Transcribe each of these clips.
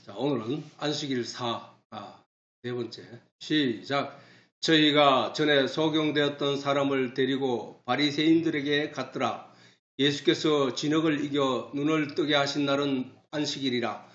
자, 오늘은 안식일 4, 네 번째. 시작. 저희가 전에 소경되었던 사람을 데리고 바리새인들에게 갔더라. 예수께서 진흙을 이겨 눈을 뜨게 하신 날은 안식일이라.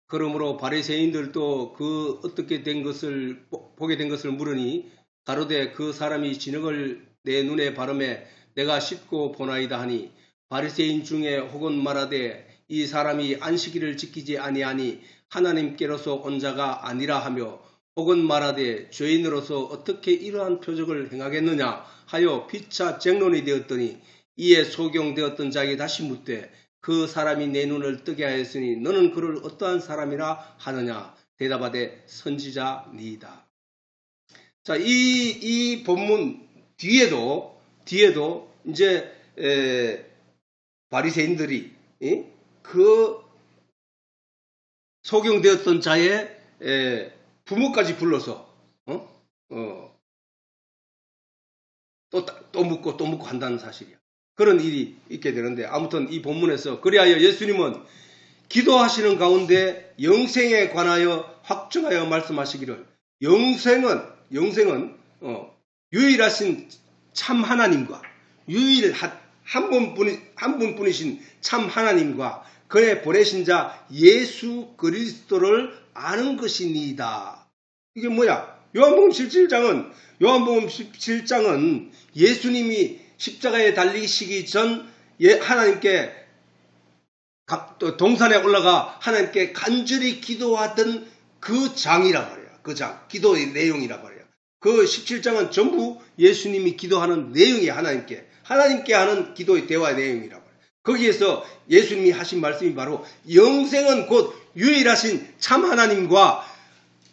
그러므로 바리새인들도 그 어떻게 된 것을 보게 된 것을 물으니 가로되 그 사람이 진흙을 내 눈에 바르매 내가 씻고 보나이다 하니 바리새인 중에 혹은 말하되 이 사람이 안식일을 지키지 아니하니 하나님께로서 온 자가 아니라 하며 혹은 말하되 죄인으로서 어떻게 이러한 표적을 행하겠느냐 하여 피차 쟁론이 되었더니 이에 소경되었던 자에게 다시 묻되 그 사람이 내 눈을 뜨게 하였으니 너는 그를 어떠한 사람이라 하느냐 대답하되 선지자니이다. 자, 이 본문 뒤에도 이제 바리새인들이 그 소경되었던 자의 부모까지 불러서 또 묻고 한다는 사실이야. 그런 일이 있게 되는데 아무튼 이 본문에서 그리하여 예수님은 기도하시는 가운데 영생에 관하여 확증하여 말씀하시기를 영생은 유일하신 참 하나님과 한 분뿐이신 참 하나님과 그의 보내신 자 예수 그리스도를 아는 것이니이다. 이게 뭐야? 요한복음 17장은 예수님이 십자가에 달리시기 전 하나님께 동산에 올라가 하나님께 간절히 기도하던 그 장이라고 말해요. 그 장, 기도의 내용이라고 말해요. 그 17장은 전부 예수님이 기도하는 내용이 하나님께 하는 기도의 대화의 내용이라고 말해요. 거기에서 예수님이 하신 말씀이 바로 영생은 곧 유일하신 참 하나님과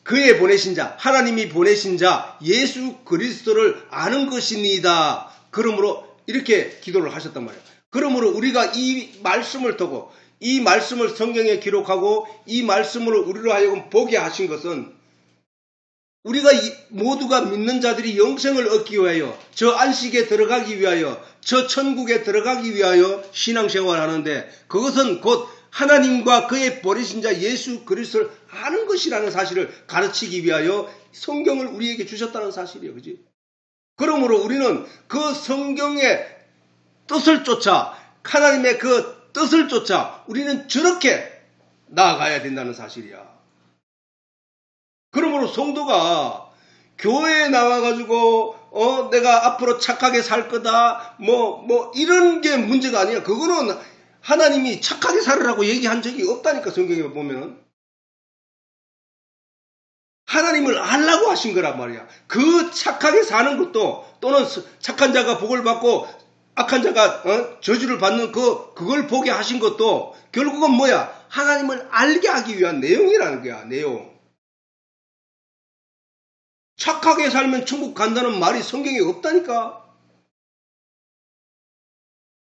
그의 보내신 자, 하나님이 보내신 자 예수 그리스도를 아는 것이니이다. 그러므로 이렇게 기도를 하셨단 말이에요. 그러므로 우리가 이 말씀을 두고 이 말씀을 성경에 기록하고 이 말씀으로 우리로 하여금 보게 하신 것은 우리가 모두가 믿는 자들이 영생을 얻기 위하여 저 안식에 들어가기 위하여 저 천국에 들어가기 위하여 신앙생활을 하는데 그것은 곧 하나님과 그의 보내신 자 예수 그리스도를 아는 것이라는 사실을 가르치기 위하여 성경을 우리에게 주셨다는 사실이에요. 그지? 그러므로 우리는 그 성경의 뜻을 쫓아 하나님의 그 뜻을 쫓아 우리는 저렇게 나아가야 된다는 사실이야. 그러므로 성도가 교회에 나와가지고 내가 앞으로 착하게 살 거다 뭐 이런 게 문제가 아니야. 그거는 하나님이 착하게 살으라고 얘기한 적이 없다니까. 성경에 보면은 하나님을 알라고 하신 거란 말이야. 그 착하게 사는 것도 또는 착한 자가 복을 받고 악한 자가 저주를 받는 그걸 보게 하신 것도 결국은 뭐야? 하나님을 알게 하기 위한 내용이라는 거야. 내용. 착하게 살면 천국 간다는 말이 성경에 없다니까.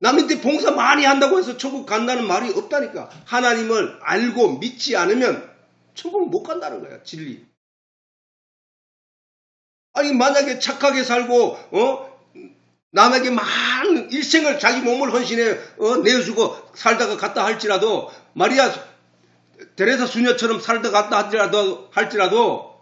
남한테 봉사 많이 한다고 해서 천국 간다는 말이 없다니까. 하나님을 알고 믿지 않으면 천국 못 간다는 거야. 진리. 아니 만약에 착하게 살고 남에게 많은 일생을 자기 몸을 헌신해 내어주고 살다가 갔다 할지라도 마리아 데레사 수녀처럼 살다 갔다 할지라도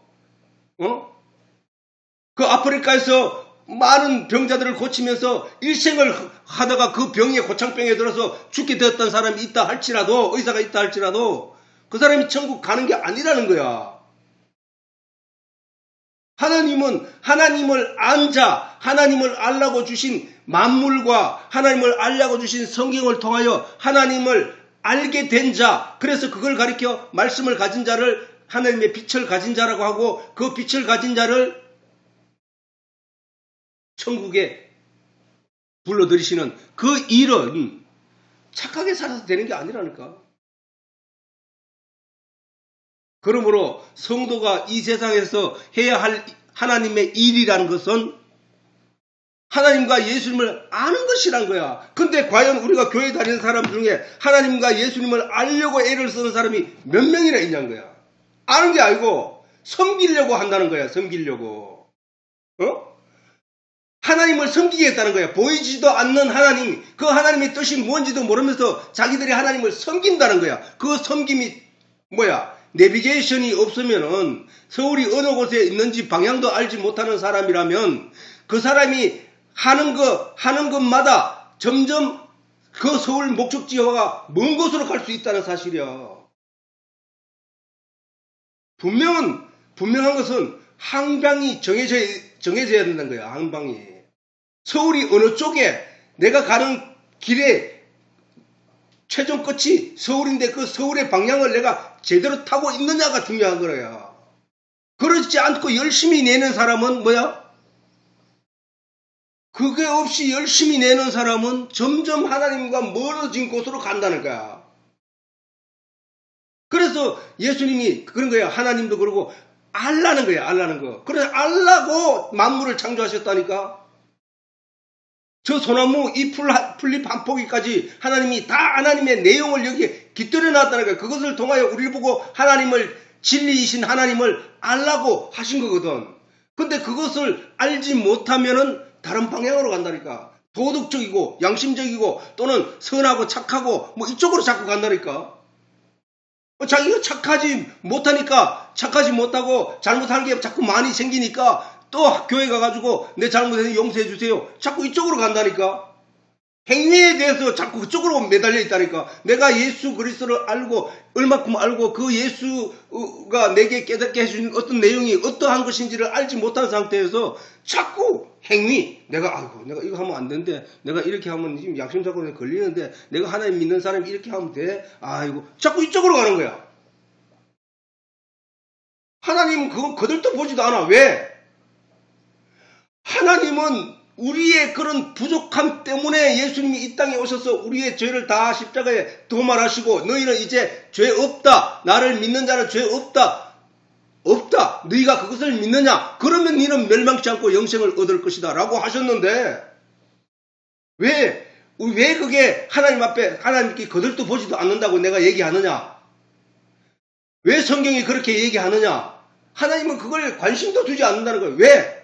그 아프리카에서 많은 병자들을 고치면서 일생을 하다가 그 병에 고창병에 들어서 죽게 되었던 사람이 있다 할지라도 의사가 있다 할지라도 그 사람이 천국 가는 게 아니라는 거야. 하나님은 하나님을 안 자, 하나님을 알라고 주신 만물과 하나님을 알라고 주신 성경을 통하여 하나님을 알게 된 자, 그래서 그걸 가리켜 말씀을 가진 자를 하나님의 빛을 가진 자라고 하고 그 빛을 가진 자를 천국에 불러들이시는 그 일은 착하게 살아서 되는 게 아니라니까. 그러므로 성도가 이 세상에서 해야 할 하나님의 일이라는 것은 하나님과 예수님을 아는 것이란 거야. 근데 과연 우리가 교회 다니는 사람 중에 하나님과 예수님을 알려고 애를 쓰는 사람이 몇 명이나 있냐는 거야. 아는 게 아니고 섬기려고 한다는 거야. 섬기려고. 하나님을 섬기겠다는 거야. 보이지도 않는 하나님, 그 하나님의 뜻이 뭔지도 모르면서 자기들이 하나님을 섬긴다는 거야. 그 섬김이 뭐야? 내비게이션이 없으면은 서울이 어느 곳에 있는지 방향도 알지 못하는 사람이라면 그 사람이 하는 것마다 점점 그 서울 목적지가 먼 곳으로 갈 수 있다는 사실이야. 분명한 것은 항방이 정해져야 된다는 거야. 항방이. 서울이 어느 쪽에 내가 가는 길에 최종 끝이 서울인데 그 서울의 방향을 내가 제대로 타고 있느냐가 중요한 거야. 그러지 않고 열심히 내는 사람은 뭐야? 그게 없이 열심히 내는 사람은 점점 하나님과 멀어진 곳으로 간다는 거야. 그래서 예수님이 그런 거야. 하나님도 그러고 알라는 거야. 알라는 거. 그래서 알라고 만물을 창조하셨다니까. 저 소나무 이 풀잎 한 포기까지 하나님이 다 하나님의 내용을 여기에 깃들여 놨다는 거야. 그것을 통하여 우리를 보고 하나님을 진리이신 하나님을 알라고 하신 거거든. 근데 그것을 알지 못하면은 다른 방향으로 간다니까. 도덕적이고 양심적이고 또는 선하고 착하고 뭐 이쪽으로 자꾸 간다니까. 자기가 착하지 못하고 잘못한 게 자꾸 많이 생기니까 또 교회 가가지고 내 잘못해서 용서해 주세요. 자꾸 이쪽으로 간다니까. 행위에 대해서 자꾸 그쪽으로 매달려 있다니까. 내가 예수 그리스도를 알고 얼마큼 알고 그 예수가 내게 깨닫게 해주신 어떤 내용이 어떠한 것인지를 알지 못한 상태에서 자꾸 행위, 내가 이거 하면 안 되는데 내가 이렇게 하면 지금 양심사고에 걸리는데 내가 하나님 믿는 사람이 이렇게 하면 돼. 자꾸 이쪽으로 가는 거야. 하나님은 그건 거들떠 보지도 않아. 왜? 하나님은 우리의 그런 부족함 때문에 예수님이 이 땅에 오셔서 우리의 죄를 다 십자가에 도말하시고 너희는 이제 죄 없다. 나를 믿는 자는 죄 없다. 너희가 그것을 믿느냐? 그러면 너희는 멸망치 않고 영생을 얻을 것이다. 라고 하셨는데 왜 그게 하나님 앞에 하나님께 거들떠 보지도 않는다고 내가 얘기하느냐? 왜 성경이 그렇게 얘기하느냐? 하나님은 그걸 관심도 두지 않는다는 거예요. 왜?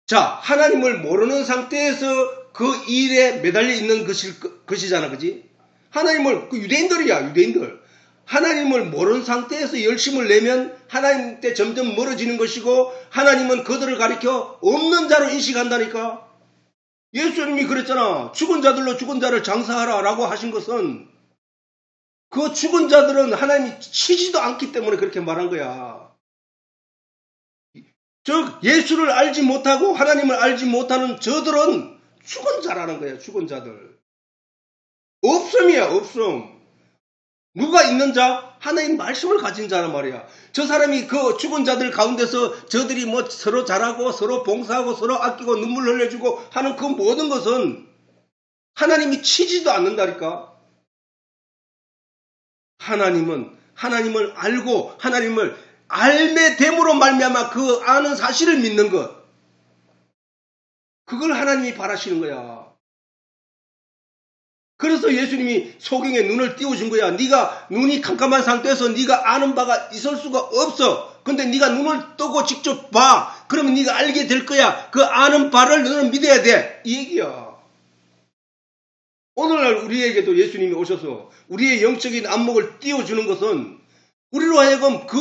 자, 하나님을 모르는 상태에서 그 일에 매달려 있는 것이잖아, 그지? 하나님을, 유대인들. 하나님을 모르는 상태에서 열심을 내면 하나님 때 점점 멀어지는 것이고, 하나님은 그들을 가리켜 없는 자로 인식한다니까? 예수님이 그랬잖아. 죽은 자들로 죽은 자를 장사하라 라고 하신 것은, 그 죽은 자들은 하나님이 치지도 않기 때문에 그렇게 말한 거야. 즉 예수를 알지 못하고 하나님을 알지 못하는 저들은 죽은 자라는 거야. 죽은 자들. 없음이야. 없음. 누가 있는 자? 하나님 말씀을 가진 자란 말이야. 저 사람이 그 죽은 자들 가운데서 저들이 뭐 서로 잘하고 서로 봉사하고 서로 아끼고 눈물 흘려주고 하는 그 모든 것은 하나님이 치지도 않는다니까. 하나님은 하나님을 알고 하나님을 알매 됨으로 말미암아 그 아는 사실을 믿는 것. 그걸 하나님이 바라시는 거야. 그래서 예수님이 소경의 눈을 띄워준 거야. 네가 눈이 캄캄한 상태에서 네가 아는 바가 있을 수가 없어. 근데 네가 눈을 뜨고 직접 봐. 그러면 네가 알게 될 거야. 그 아는 바를 너는 믿어야 돼. 이 얘기야. 오늘날 우리에게도 예수님이 오셔서 우리의 영적인 안목을 띄워주는 것은 우리로 하여금 그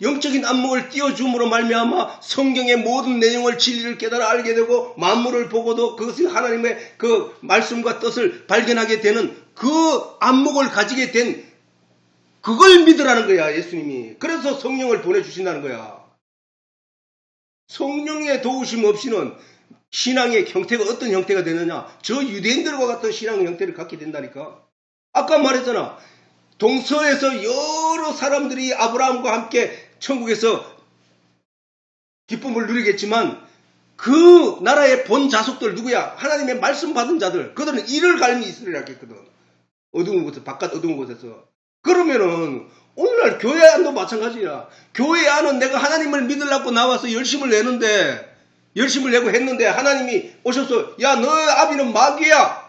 영적인 안목을 띄워줌으로 말미암아 성경의 모든 내용을 진리를 깨달아 알게 되고 만물을 보고도 그것이 하나님의 그 말씀과 뜻을 발견하게 되는 그 안목을 가지게 된 그걸 믿으라는 거야. 예수님이. 그래서 성령을 보내주신다는 거야. 성령의 도우심 없이는 신앙의 형태가 어떤 형태가 되느냐? 저 유대인들과 같은 신앙의 형태를 갖게 된다니까. 아까 말했잖아. 동서에서 여러 사람들이 아브라함과 함께 천국에서 기쁨을 누리겠지만 그 나라의 본 자속들 누구야? 하나님의 말씀 받은 자들. 그들은 이를 갈미 이스라엘이라 했거든. 어두운 곳에서, 바깥 어두운 곳에서. 그러면은 오늘날 교회 안도 마찬가지야. 교회 안은 내가 하나님을 믿으려고 나와서 열심을 내는데 열심을 내고 했는데 하나님이 오셔서 야, 너 아비는 마귀야.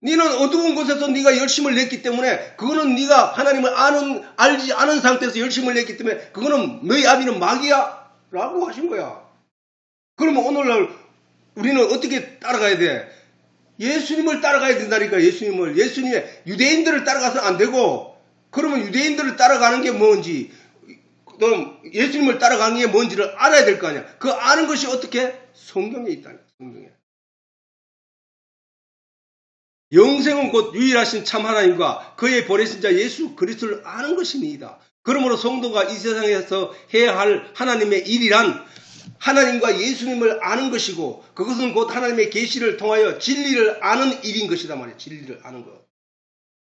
너는 어두운 곳에서 네가 열심을 냈기 때문에 그거는 네가 하나님을 알지 않은 상태에서 열심을 냈기 때문에 그거는 너희 아비는 마귀야. 라고 하신 거야. 그러면 오늘날 우리는 어떻게 따라가야 돼? 예수님을 따라가야 된다니까. 예수님의 유대인들을 따라가서 안 되고, 그러면 유대인들을 따라가는 게 뭔지, 또 예수님을 따라가는 게 뭔지를 알아야 될 거 아니야. 그 아는 것이 어떻게? 성경에 있다니까. 성경에. 영생은 곧 유일하신 참 하나님과 그의 보내신 자 예수 그리스도를 아는 것이니이다. 그러므로 성도가 이 세상에서 해야 할 하나님의 일이란 하나님과 예수님을 아는 것이고, 그것은 곧 하나님의 계시를 통하여 진리를 아는 일인 것이다 말이에요. 진리를 아는 것.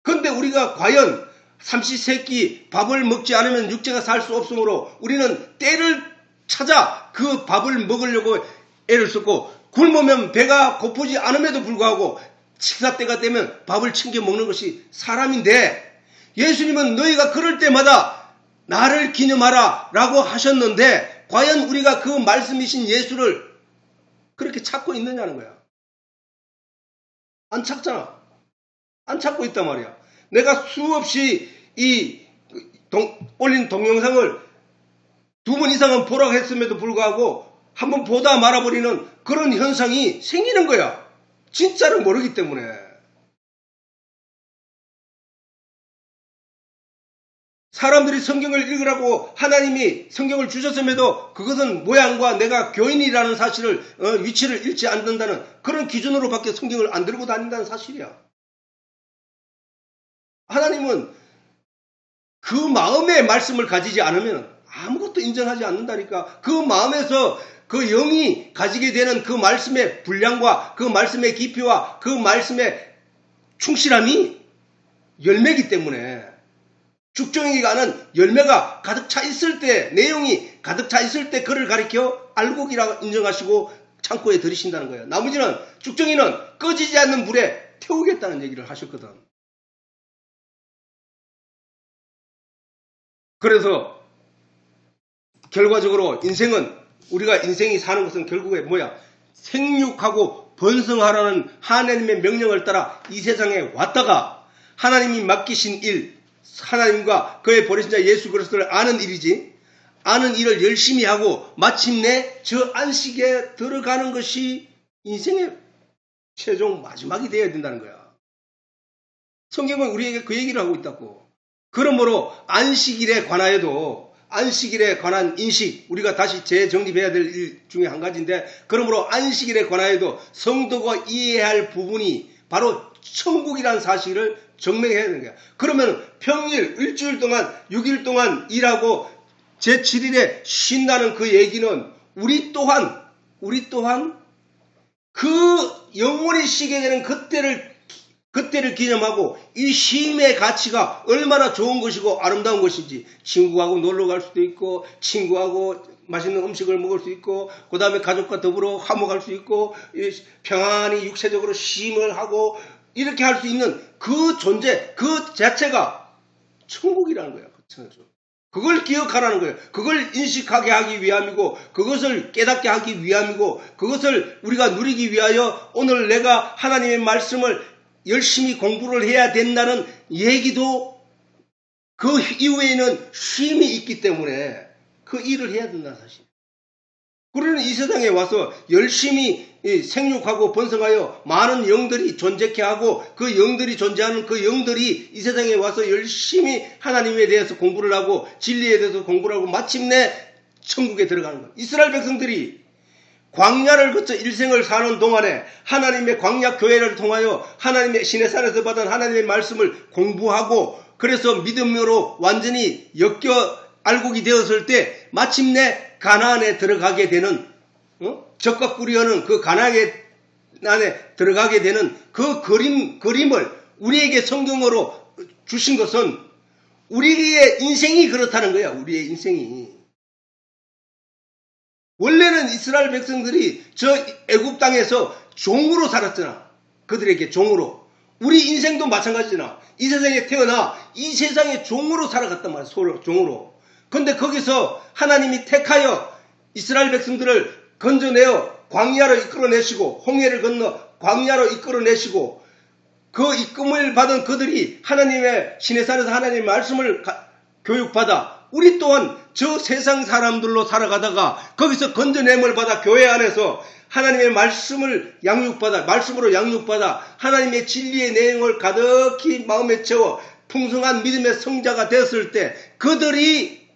그런데 우리가 과연 삼시세끼 밥을 먹지 않으면 육체가 살 수 없으므로 우리는 때를 찾아 그 밥을 먹으려고 애를 썼고, 굶으면 배가 고프지 않음에도 불구하고 식사 때가 되면 밥을 챙겨 먹는 것이 사람인데, 예수님은 너희가 그럴 때마다 나를 기념하라 라고 하셨는데, 과연 우리가 그 말씀이신 예수를 그렇게 찾고 있느냐는 거야. 안 찾잖아. 안 찾고 있단 말이야. 내가 수없이 올린 동영상을 2번 이상은 보라고 했음에도 불구하고 한번 보다 말아버리는 그런 현상이 생기는 거야. 진짜를 모르기 때문에. 사람들이 성경을 읽으라고 하나님이 성경을 주셨음에도 그것은 모양과 내가 교인이라는 사실을, 위치를 잃지 않는다는 그런 기준으로 밖에 성경을 안 들고 다닌다는 사실이야. 하나님은 그 마음의 말씀을 가지지 않으면 아무것도 인정하지 않는다니까. 그 마음에서 그 영이 가지게 되는 그 말씀의 분량과 그 말씀의 깊이와 그 말씀의 충실함이 열매이기 때문에, 죽정이가 아는 열매가 가득 차 있을 때, 내용이 가득 차 있을 때 그를 가리켜 알곡이라고 인정하시고 창고에 들이신다는 거예요. 나머지는, 죽정이는 꺼지지 않는 불에 태우겠다는 얘기를 하셨거든. 그래서 결과적으로 우리가 인생이 사는 것은 결국에 뭐야? 생육하고 번성하라는 하나님의 명령을 따라 이 세상에 왔다가 하나님이 맡기신 일, 하나님과 그의 보내신 자 예수 그리스도를 아는 일이지, 아는 일을 열심히 하고 마침내 저 안식에 들어가는 것이 인생의 최종 마지막이 되어야 된다는 거야. 성경은 우리에게 그 얘기를 하고 있다고. 그러므로 안식일에 관한 인식, 우리가 다시 재정립해야 될 일 중에 한 가지인데, 그러므로 안식일에 관하여도 성도가 이해해야 할 부분이 바로 천국이라는 사실을 증명해야 되는 거야. 그러면 평일 일주일 동안 6일 동안 일하고 제7일에 쉰다는 그 얘기는 우리 또한 그 영원히 쉬게 되는 그때를 기념하고 이 쉼의 가치가 얼마나 좋은 것이고 아름다운 것인지, 친구하고 놀러 갈 수도 있고, 친구하고 맛있는 음식을 먹을 수 있고, 그 다음에 가족과 더불어 화목할 수 있고, 평안히 육체적으로 쉼을 하고 이렇게 할 수 있는 그 존재, 그 자체가 천국이라는 거야. 그걸 기억하라는 거예요. 그걸 인식하게 하기 위함이고, 그것을 깨닫게 하기 위함이고, 그것을 우리가 누리기 위하여 오늘 내가 하나님의 말씀을 열심히 공부를 해야 된다는 얘기도 그 이후에는 쉼이 있기 때문에 그 일을 해야 된다는 사실. 우리는 이 세상에 와서 열심히 생육하고 번성하여 많은 영들이 존재케 하고, 그 영들이 존재하는 그 영들이 이 세상에 와서 열심히 하나님에 대해서 공부를 하고 진리에 대해서 공부를 하고 마침내 천국에 들어가는 것. 이스라엘 백성들이 광야를 거쳐 일생을 사는 동안에 하나님의 광야 교회를 통하여 하나님의 시내산에서 받은 하나님의 말씀을 공부하고, 그래서 믿음으로 완전히 알곡이 되었을 때 마침내 가나안에 들어가게 되는, 적과 꿀이어는 그 가나안 안에 들어가게 되는 그 그림을 우리에게 성경으로 주신 것은 우리의 인생이 그렇다는 거야. 우리의 인생이. 원래는 이스라엘 백성들이 저 애굽 땅에서 종으로 살았잖아. 그들에게 종으로. 우리 인생도 마찬가지잖아. 이 세상에 태어나 이 세상에 종으로 살아갔단 말이야. 서로 종으로. 근데 거기서 하나님이 택하여 이스라엘 백성들을 건져내어 광야로 이끌어내시고, 홍해를 건너 광야로 이끌어내시고, 그 이끌음을 받은 그들이 하나님의 시내산에서 하나님의 말씀을 교육받아 우리 또한 저 세상 사람들로 살아가다가 거기서 건져냄을 받아 교회 안에서 하나님의 말씀을 양육받아, 말씀으로 양육받아 하나님의 진리의 내용을 가득히 마음에 채워 풍성한 믿음의 성자가 되었을 때 그들이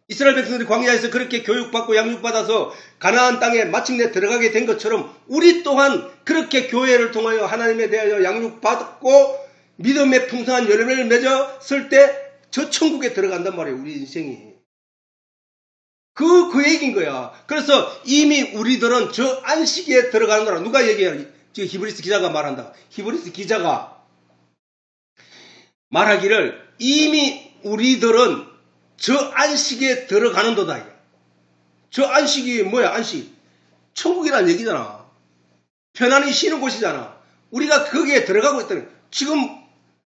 이스라엘 백성들이 광야에서 그렇게 교육받고 양육받아서 가나안 땅에 마침내 들어가게 된 것처럼 우리 또한 그렇게 교회를 통하여 하나님에 대하여 양육받고 믿음의 풍성한 열매를 맺었을 때 저 천국에 들어간단 말이에요. 우리 인생이. 그 얘기인 거야. 그래서 이미 우리들은 저 안식에 들어가는구나. 누가 얘기해? 지금 히브리스 기자가 말한다. 히브리스 기자가 말하기를 이미 우리들은 저 안식에 들어가는도다. 저 안식이 뭐야? 안식. 천국이란 얘기잖아. 편안히 쉬는 곳이잖아. 우리가 거기에 들어가고 있다는 거야. 지금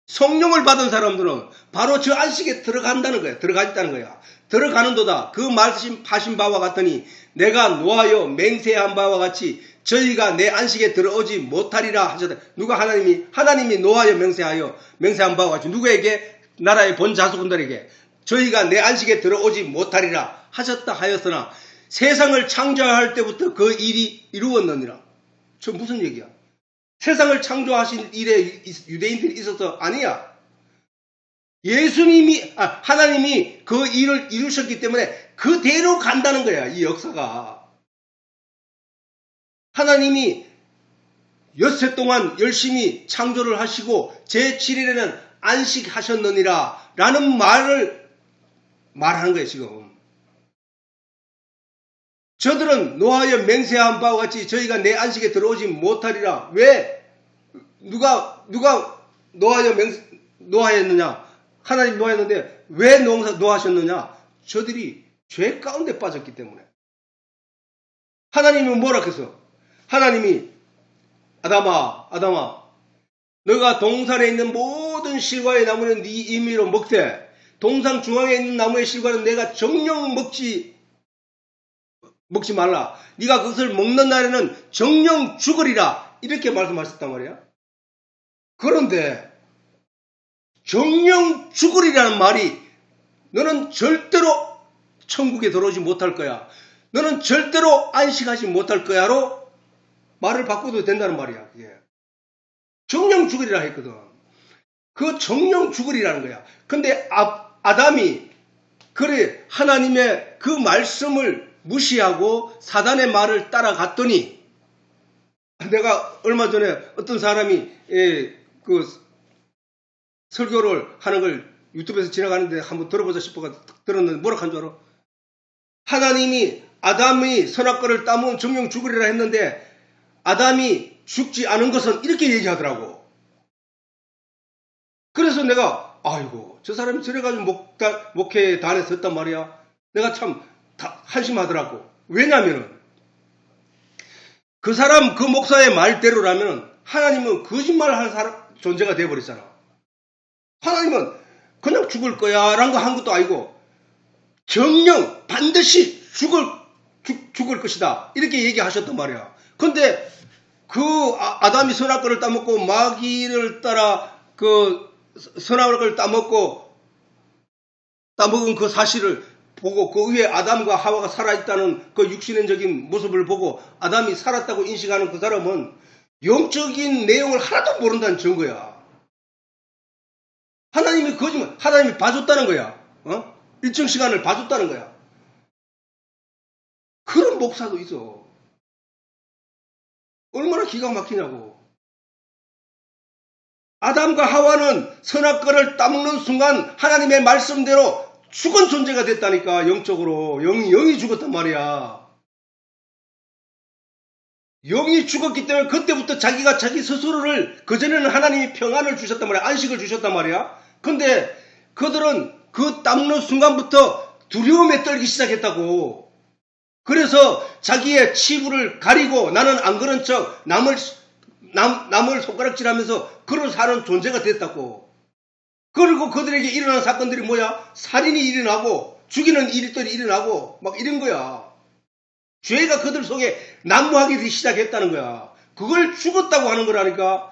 성령을 받은 사람들은 바로 저 안식에 들어간다는 거야. 들어가 있다는 거야. 들어가는도다. 그 말씀하신 바와 같으니 내가 노하여 맹세한 바와 같이 저희가 내 안식에 들어오지 못하리라 하셨다. 누가 하나님이 노하여 맹세한 바와 같이 누구에게? 나라의 본 자손들에게 저희가 내 안식에 들어오지 못하리라 하셨다 하였으나 세상을 창조할 때부터 그 일이 이루었느니라. 저 무슨 얘기야? 세상을 창조하신 일에 유대인들이 있어서 아니야. 하나님이 그 일을 이루셨기 때문에 그대로 간다는 거야. 이 역사가. 하나님이 엿새 동안 열심히 창조를 하시고 제7일에는 안식하셨느니라 라는 말을 말하는 거예요. 지금. 저들은 노하여 맹세한 바와 같이 저희가 내 안식에 들어오지 못하리라. 왜? 누가 노하였느냐? 하나님 노하였는데 왜 노하셨느냐? 저들이 죄 가운데 빠졌기 때문에. 하나님은 뭐라 했어? 하나님이 아담아 너가 동산에 있는 모든 실과의 나무는 네 임의로 먹되 동산 중앙에 있는 나무의 실과는 내가 정령 먹지 말라. 네가 그것을 먹는 날에는 정령 죽으리라. 이렇게 말씀하셨단 말이야. 그런데 정령 죽으리라는 말이 너는 절대로 천국에 들어오지 못할 거야. 너는 절대로 안식하지 못할 거야로 말을 바꿔도 된다는 말이야. 그게. 정령 죽으리라 했거든. 그 정령 죽으리라는 거야. 근데 아담이 그래 하나님의 그 말씀을 무시하고 사단의 말을 따라갔더니 내가 얼마 전에 어떤 사람이 그 설교를 하는 걸 유튜브에서 지나가는데 한번 들어보자 싶어서 들었는데 뭐라 한 줄 알아? 하나님이 아담이 선악과를 따먹으면 정령 죽으리라 했는데 아담이 죽지 않은 것은 이렇게 얘기하더라고. 그래서 내가 아이고 저 사람이 저래가지고 목회에 단에 섰단 말이야. 내가 참 한심하더라고. 왜냐면은 그 사람 그 목사의 말대로라면 하나님은 거짓말할 존재가 되어버렸잖아. 하나님은 그냥 죽을 거야 라는 거 한 것도 아니고 정령 반드시 죽을 것이다 이렇게 얘기하셨단 말이야. 근데 그 아담이 선악과를 따먹고 마귀를 따라 그 선악과를 따먹은 그 사실을 보고 그 위에 아담과 하와가 살아있다는 그 육신적인 모습을 보고 아담이 살았다고 인식하는 그 사람은 영적인 내용을 하나도 모른다는 증거야. 하나님이 하나님이 봐줬다는 거야. 일정 시간을 봐줬다는 거야. 그런 목사도 있어. 얼마나 기가 막히냐고. 아담과 하와는 선악과를 따먹는 순간 하나님의 말씀대로 죽은 존재가 됐다니까. 영적으로. 영이 죽었단 말이야. 영이 죽었기 때문에 그때부터 자기가 자기 스스로를 그전에는 하나님이 평안을 주셨단 말이야. 안식을 주셨단 말이야. 근데 그들은 그 따먹는 순간부터 두려움에 떨기 시작했다고. 그래서 자기의 치부를 가리고 나는 안 그런 척 남을 손가락질하면서 그런 사는 존재가 됐다고. 그리고 그들에게 일어난 사건들이 뭐야? 살인이 일어나고 죽이는 일들이 일어나고 막 이런 거야. 죄가 그들 속에 난무하기 시작했다는 거야. 그걸 죽었다고 하는 거라니까.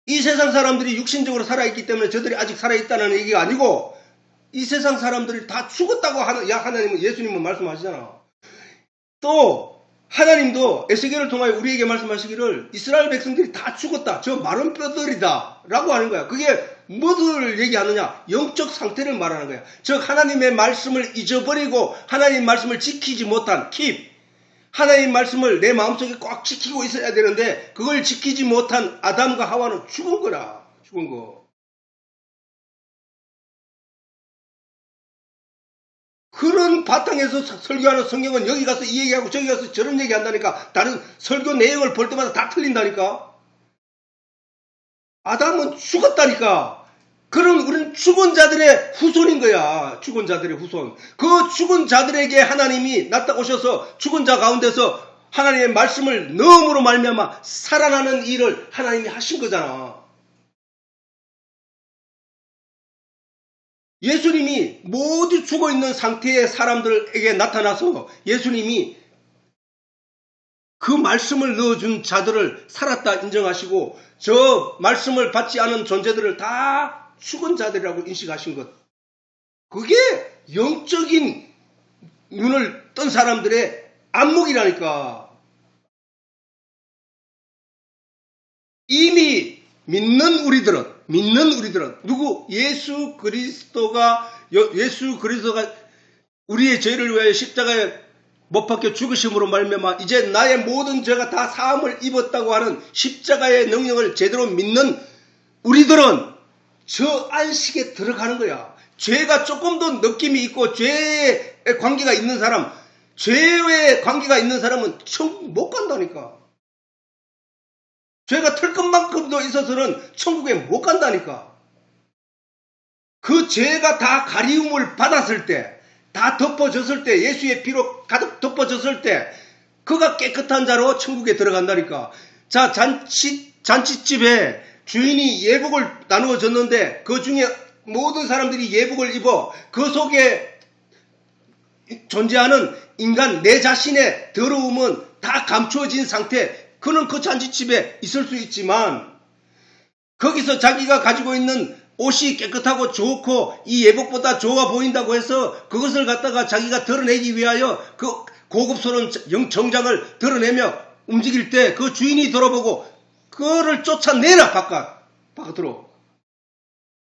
이 세상 사람들이 육신적으로 살아있기 때문에 저들이 아직 살아있다는 얘기가 아니고 이 세상 사람들이 다 죽었다고 하나님은 예수님은 말씀하시잖아. 또 하나님도 에스겔을 통하여 우리에게 말씀하시기를 이스라엘 백성들이 다 죽었다. 저 마른 뼈들이다. 라고 하는 거야. 그게 뭐를 얘기하느냐? 영적 상태를 말하는 거야. 즉 하나님의 말씀을 잊어버리고 하나님 말씀을 지키지 못한 하나님 말씀을 내 마음속에 꽉 지키고 있어야 되는데 그걸 지키지 못한 아담과 하와는 죽은 거라. 죽은 거. 그런 바탕에서 설교하는 성경은 여기 가서 이 얘기하고 저기 가서 저런 얘기한다니까. 다른 설교 내용을 볼 때마다 다 틀린다니까. 아담은 죽었다니까. 그럼 우리는 죽은 자들의 후손인 거야. 죽은 자들의 후손. 그 죽은 자들에게 하나님이 나타오셔서 죽은 자 가운데서 하나님의 말씀을 넣음으로 말미암아 살아나는 일을 하나님이 하신 거잖아. 예수님이 모두 죽어있는 상태의 사람들에게 나타나서 예수님이 그 말씀을 넣어준 자들을 살았다 인정하시고 저 말씀을 받지 않은 존재들을 다 죽은 자들이라고 인식하신 것. 그게 영적인 눈을 뜬 사람들의 안목이라니까. 이미 믿는 우리들은 누구? 예수 그리스도가 우리의 죄를 위하여 십자가에 못 박혀 죽으심으로 말미암아 이제 나의 모든 죄가 다 사함을 입었다고 하는 십자가의 능력을 제대로 믿는 우리들은 저 안식에 들어가는 거야. 죄가 조금 더 느낌이 있고 죄의 관계가 있는 사람, 죄의 관계가 있는 사람은 천국 못 간다니까. 죄가 털 것만큼도 있어서는 천국에 못 간다니까. 그 죄가 다 가리움을 받았을 때, 다 덮어졌을 때, 예수의 피로 가득 덮어졌을 때 그가 깨끗한 자로 천국에 들어간다니까. 자, 잔치집에 주인이 예복을 나누어 줬는데 그 중에 모든 사람들이 예복을 입어 그 속에 존재하는 인간 내 자신의 더러움은 다 감추어진 상태. 그는 그 잔치집에 있을 수 있지만 거기서 자기가 가지고 있는 옷이 깨끗하고 좋고 이 예복보다 좋아 보인다고 해서 그것을 갖다가 자기가 드러내기 위하여 그 고급스러운 정장을 드러내며 움직일 때 그 주인이 돌아보고 그거를 쫓아내라 바깥으로.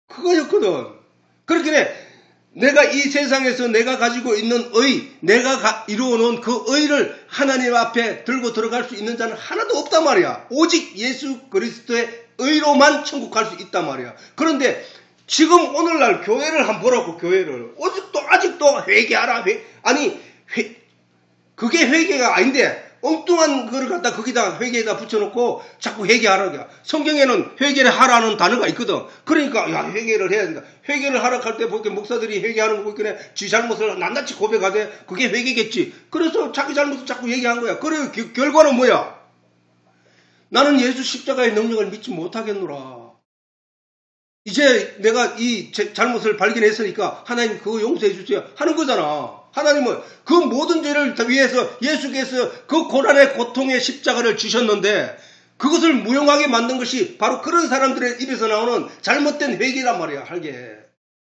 그거였거든. 그렇게 내가 이 세상에서 내가 가지고 있는 내가 이루어놓은 그 의를 하나님 앞에 들고 들어갈 수 있는 자는 하나도 없단 말이야. 오직 예수 그리스도의 의로만 천국 갈 수 있단 말이야. 그런데 지금 오늘날 교회를 한번 보라고. 교회를 아직도 회개하라. 그게 회개가 아닌데 엉뚱한 거를 갖다 거기다 회개에다 붙여놓고 자꾸 회개하라고. 성경에는 회개를 하라는 단어가 있거든. 그러니까 야 회개를 해야 된다. 회개를 하라 할 때 보니까 목사들이 회개하는 거 보니까 지 잘못을 낱낱이 고백하되 그게 회개겠지. 그래서 자기 잘못을 자꾸 얘기한 거야. 그래 결과는 뭐야? 나는 예수 십자가의 능력을 믿지 못하겠노라. 이제 내가 이 잘못을 발견했으니까 하나님 그거 용서해 주세요 하는 거잖아. 하나님은 그 모든 죄를 위해서 예수께서 그 고난의 고통의 십자가를 지셨는데 그것을 무용하게 만든 것이 바로 그런 사람들의 입에서 나오는 잘못된 회개란 말이야. 할게.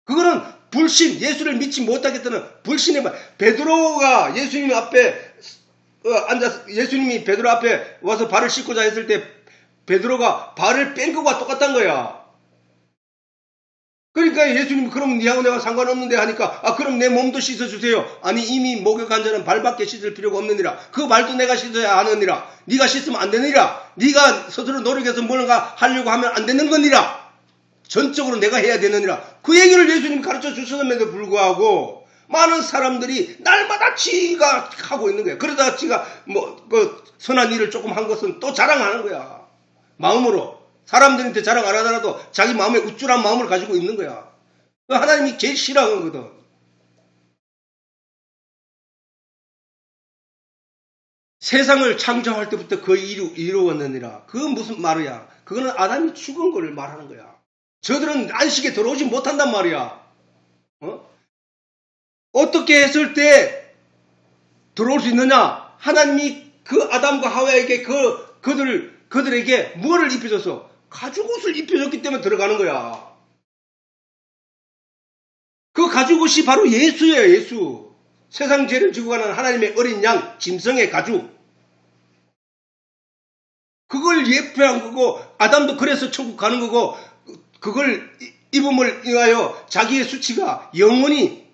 그거는 불신, 예수를 믿지 못하겠다는 불신의 말. 베드로가 예수님 앞에 예수님이 베드로 앞에 와서 발을 씻고자 했을 때 베드로가 발을 뺀 것과 똑같단 거야. 그러니까 예수님이 그럼 니하고 내가 상관없는데 하니까 그럼 내 몸도 씻어주세요. 아니 이미 목욕한 자는 발밖에 씻을 필요가 없느니라. 그 발도 내가 씻어야 하느니라. 네가 씻으면 안 되느니라. 네가 스스로 노력해서 뭔가 하려고 하면 안 되는 거니라. 전적으로 내가 해야 되느니라. 그 얘기를 예수님이 가르쳐 주셨음에도 불구하고 많은 사람들이 날마다 지가 하고 있는 거야. 그러다가 지가 선한 일을 조금 한 것은 또 자랑하는 거야. 마음으로. 사람들한테 자랑 안 하더라도 자기 마음에 우쭐한 마음을 가지고 있는 거야. 하나님이 제일 싫어하는 거거든. 세상을 창조할 때부터 거의 이루었느니라. 그건 무슨 말이야? 그거는 아담이 죽은 걸 말하는 거야. 저들은 안식에 들어오지 못한단 말이야. 어떻게 했을 때 들어올 수 있느냐? 하나님이 그 아담과 하와에게 그들에게 뭐를 입혀줘서 가죽옷을 입혀줬기 때문에 들어가는 거야. 그 가죽옷이 바로 예수예요. 예수. 세상 죄를 지고 가는 하나님의 어린 양, 짐승의 가죽. 그걸 예표한 거고, 아담도 그래서 천국 가는 거고, 그걸 입음을 인하여 자기의 수치가 영원히,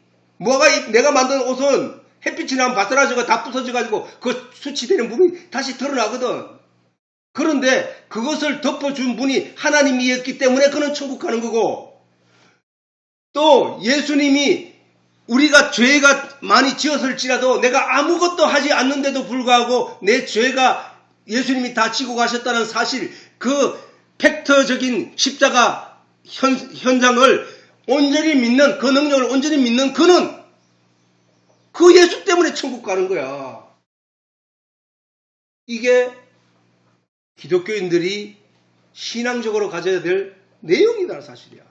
내가 만든 옷은 햇빛이 나면 바스라져가 다 부서져가지고 그 수치되는 부분이 다시 드러나거든. 그런데 그것을 덮어준 분이 하나님이었기 때문에 그는 천국 가는 거고, 또 예수님이 우리가 죄가 많이 지었을지라도 내가 아무것도 하지 않는데도 불구하고 내 죄가 예수님이 다 지고 가셨다는 사실, 그 팩터적인 십자가 현장을 온전히 믿는, 그 능력을 온전히 믿는 그는 그 예수 때문에 천국 가는 거야. 이게 기독교인들이 신앙적으로 가져야 될 내용이다 사실이야.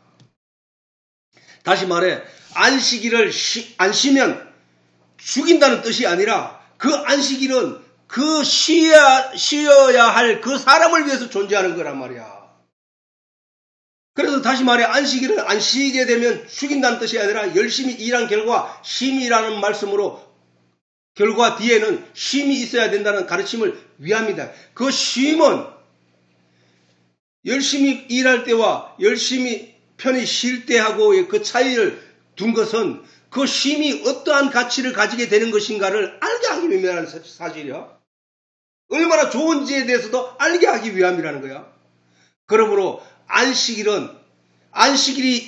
다시 말해, 안식일을 안 쉬면 죽인다는 뜻이 아니라 그 안식일은 그 쉬어야 할 그 사람을 위해서 존재하는 거란 말이야. 그래서 다시 말해, 안식일을 안 쉬게 되면 죽인다는 뜻이 아니라 열심히 일한 결과, 쉼이라는 말씀으로 결과 뒤에는 쉼이 있어야 된다는 가르침을 위합니다. 그 쉼은 열심히 일할 때와 열심히 편히 쉴 때하고의 그 차이를 둔 것은 그 쉼이 어떠한 가치를 가지게 되는 것인가를 알게 하기 위함이라는 사실이야. 얼마나 좋은지에 대해서도 알게 하기 위함이라는 거야. 그러므로 안식일이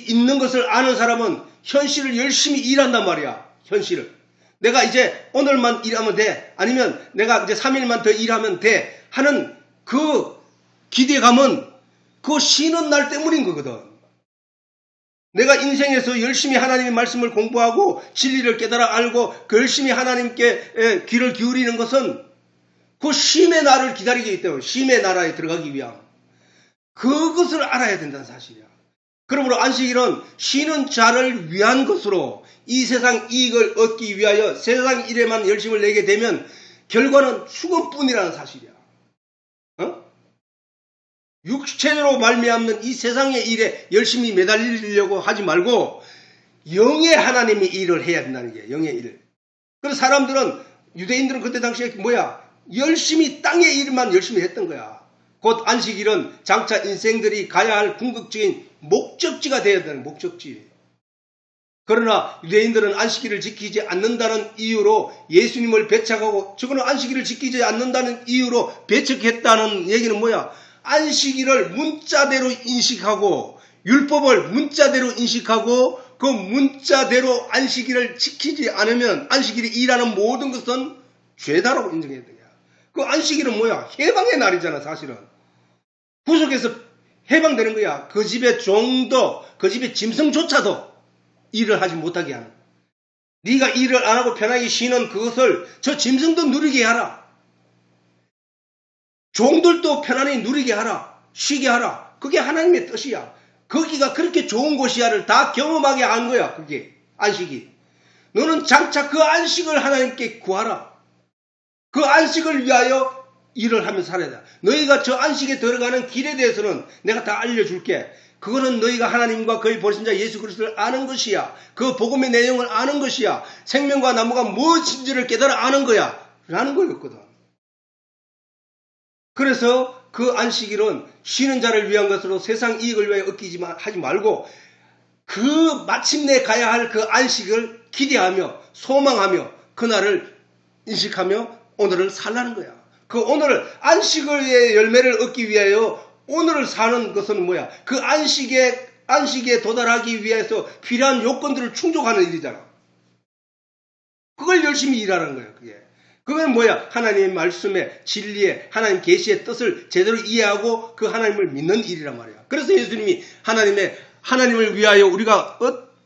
있는 것을 아는 사람은 현실을 열심히 일한단 말이야. 현실을. 내가 이제 오늘만 일하면 돼. 아니면 내가 이제 3일만 더 일하면 돼. 하는 그 기대감은 그 쉬는 날 때문인 거거든. 내가 인생에서 열심히 하나님의 말씀을 공부하고 진리를 깨달아 알고 그 열심히 하나님께 귀를 기울이는 것은 그 쉼의 날을 기다리기 때문에, 쉼의 나라에 들어가기 위함. 그것을 알아야 된다는 사실이야. 그러므로 안식일은 쉬는 자를 위한 것으로 이 세상 이익을 얻기 위하여 세상 일에만 열심을 내게 되면 결과는 죽음뿐이라는 사실이야. 육체로 말미암는 이 세상의 일에 열심히 매달리려고 하지 말고 영의 하나님의 일을 해야 된다는 게, 영의 일을. 그래서 사람들은, 유대인들은 그때 당시에 열심히 땅의 일만 열심히 했던 거야. 곧 안식일은 장차 인생들이 가야 할 궁극적인 목적지가 되어야 되는 목적지. 그러나 유대인들은 안식일을 지키지 않는다는 이유로 예수님을 배척하고, 저거는 안식일을 지키지 않는다는 이유로 배척했다는 얘기는 뭐야? 안식일을 문자대로 인식하고 율법을 문자대로 인식하고 그 문자대로 안식일을 지키지 않으면 안식일이 일하는 모든 것은 죄다라고 인정해야 돼요. 그 안식일은 뭐야? 해방의 날이잖아 사실은. 구속에서 해방되는 거야. 그 집의 종도, 그 집의 짐승조차도 일을 하지 못하게 하는. 네가 일을 안 하고 편하게 쉬는 그것을 저 짐승도 누리게 하라. 종들도 편안히 누리게 하라. 쉬게 하라. 그게 하나님의 뜻이야. 거기가 그렇게 좋은 곳이야를 다 경험하게 한 거야. 그게 안식이. 너는 장차 그 안식을 하나님께 구하라. 그 안식을 위하여 일을 하면서 살아야 돼. 너희가 저 안식에 들어가는 길에 대해서는 내가 다 알려줄게. 그거는 너희가 하나님과 그의 보내신 예수 그리스도를 아는 것이야. 그 복음의 내용을 아는 것이야. 생명과 나무가 무엇인지를 깨달아 아는 거야. 라는 거였거든. 그래서 그 안식일은 쉬는 자를 위한 것으로 세상 이익을 위하여 하지 말고 그 마침내 가야 할 그 안식을 기대하며 소망하며 그날을 인식하며 오늘을 살라는 거야. 그 오늘을 안식의 열매를 얻기 위하여 오늘을 사는 것은 뭐야? 그 안식에 도달하기 위해서 필요한 요건들을 충족하는 일이잖아. 그걸 열심히 일하는 거야. 그건 뭐야? 하나님의 말씀에, 진리에, 하나님 계시의 뜻을 제대로 이해하고 그 하나님을 믿는 일이란 말이야. 그래서 예수님이 하나님을 위하여 우리가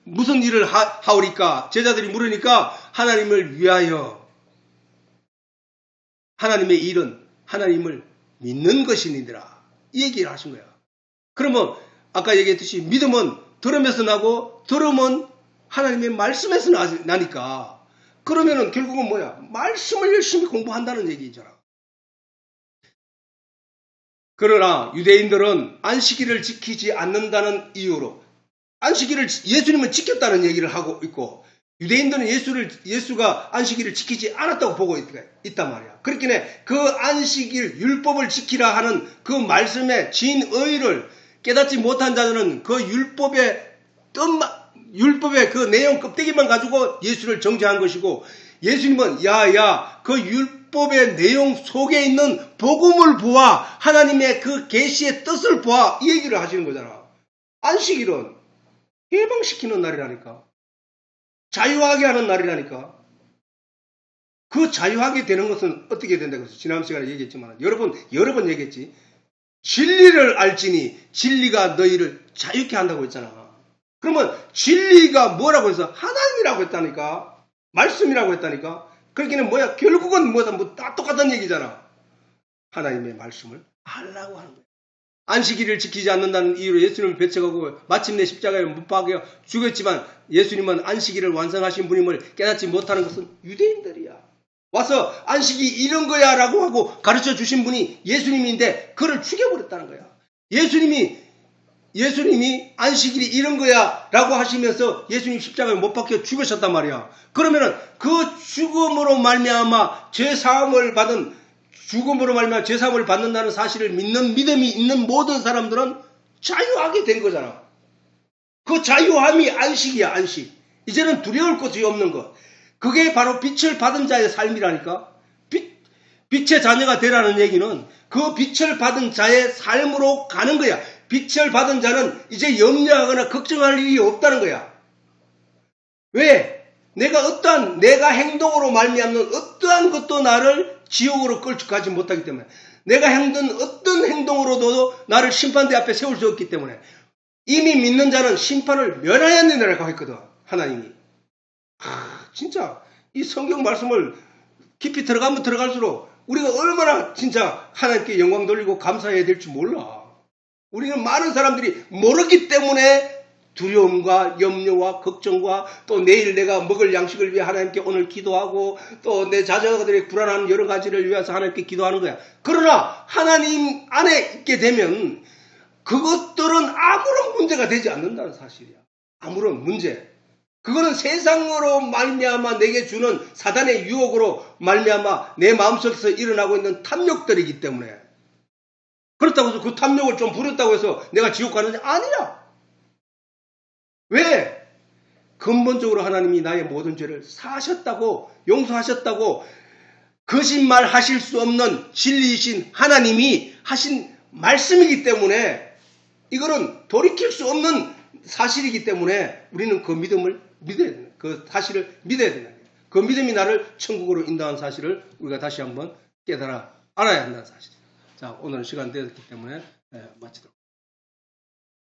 무슨 일을 하오리까? 제자들이 물으니까 하나님을 위하여, 하나님의 일은 하나님을 믿는 것이니라. 이 얘기를 하신 거야. 그러면 아까 얘기했듯이 믿음은 들음에서 나고 들음은 하나님의 말씀에서 나니까 그러면은 결국은 뭐야? 말씀을 열심히 공부한다는 얘기잖아. 그러나 유대인들은 안식일을 지키지 않는다는 이유로 안식일을 예수님은 지켰다는 얘기를 하고 있고 유대인들은 예수가 안식일을 지키지 않았다고 보고 있단 말이야. 그렇기에 그 안식일 율법을 지키라 하는 그 말씀의 진의를 깨닫지 못한 자들은 그 율법의 그 내용 껍데기만 가지고 예수를 정죄한 것이고 예수님은 그 율법의 내용 속에 있는 복음을 보아 하나님의 그 계시의 뜻을 보아 이 얘기를 하시는 거잖아. 안식일은 해방시키는 날이라니까. 자유하게 하는 날이라니까. 그 자유하게 되는 것은 어떻게 된다고 해서 지난 시간에 얘기했지만 여러 번 얘기했지. 진리를 알지니 진리가 너희를 자유케 한다고 했잖아. 그러면 진리가 뭐라고 해서 하나님이라고 했다니까. 말씀이라고 했다니까. 그러기는 뭐야? 결국은 다 똑같은 얘기잖아. 하나님의 말씀을 알라고 하는 거야. 안식일을 지키지 않는다는 이유로 예수님을 배척하고 마침내 십자가에 못 박여 죽였지만 예수님은 안식일을 완성하신 분임을 깨닫지 못하는 것은 유대인들이야. 와서 안식이 이런 거야 라고 하고 가르쳐 주신 분이 예수님인데 그를 죽여버렸다는 거야. 예수님이 안식일이 이런 거야 라고 하시면서 예수님 십자가에 못 박혀 죽으셨단 말이야. 그러면은 그 죽음으로 말미암아 죄사함을 받는다는 사실을 믿는 믿음이 있는 모든 사람들은 자유하게 된 거잖아. 그 자유함이 안식이야, 안식. 이제는 두려울 것이 없는 것. 그게 바로 빛을 받은 자의 삶이라니까. 빛의 자녀가 되라는 얘기는 그 빛을 받은 자의 삶으로 가는 거야. 빛을 받은 자는 이제 염려하거나 걱정할 일이 없다는 거야. 왜? 내가 행동으로 말미암는 어떠한 것도 나를 지옥으로 끌고 가지 못하기 때문에 내가 행든 어떤 행동으로도 나를 심판대 앞에 세울 수 없기 때문에 이미 믿는 자는 심판을 면하였느니라고 했거든. 하나님이. 진짜 이 성경 말씀을 깊이 들어가면 들어갈수록 우리가 얼마나 진짜 하나님께 영광 돌리고 감사해야 될지 몰라. 우리는 많은 사람들이 모르기 때문에 두려움과 염려와 걱정과 또 내일 내가 먹을 양식을 위해 하나님께 오늘 기도하고 또 내 자녀들의 불안한 여러 가지를 위해서 하나님께 기도하는 거야. 그러나 하나님 안에 있게 되면 그것들은 아무런 문제가 되지 않는다는 사실이야. 아무런 문제. 그거는 세상으로 말미암아 내게 주는 사단의 유혹으로 말미암아 내 마음속에서 일어나고 있는 탐욕들이기 때문에 그렇다고 해서 그 탐욕을 좀 부렸다고 해서 내가 지옥 가느냐? 아니야. 왜? 근본적으로 하나님이 나의 모든 죄를 사하셨다고 용서하셨다고 거짓말 하실 수 없는 진리이신 하나님이 하신 말씀이기 때문에 이거는 돌이킬 수 없는 사실이기 때문에 우리는 그 믿음을 믿어야 된다. 그 사실을 믿어야 된다. 그 믿음이 나를 천국으로 인도한 사실을 우리가 다시 한번 깨달아 알아야 한다는 사실. 자, 오늘 시간 되었기 때문에 마치도록.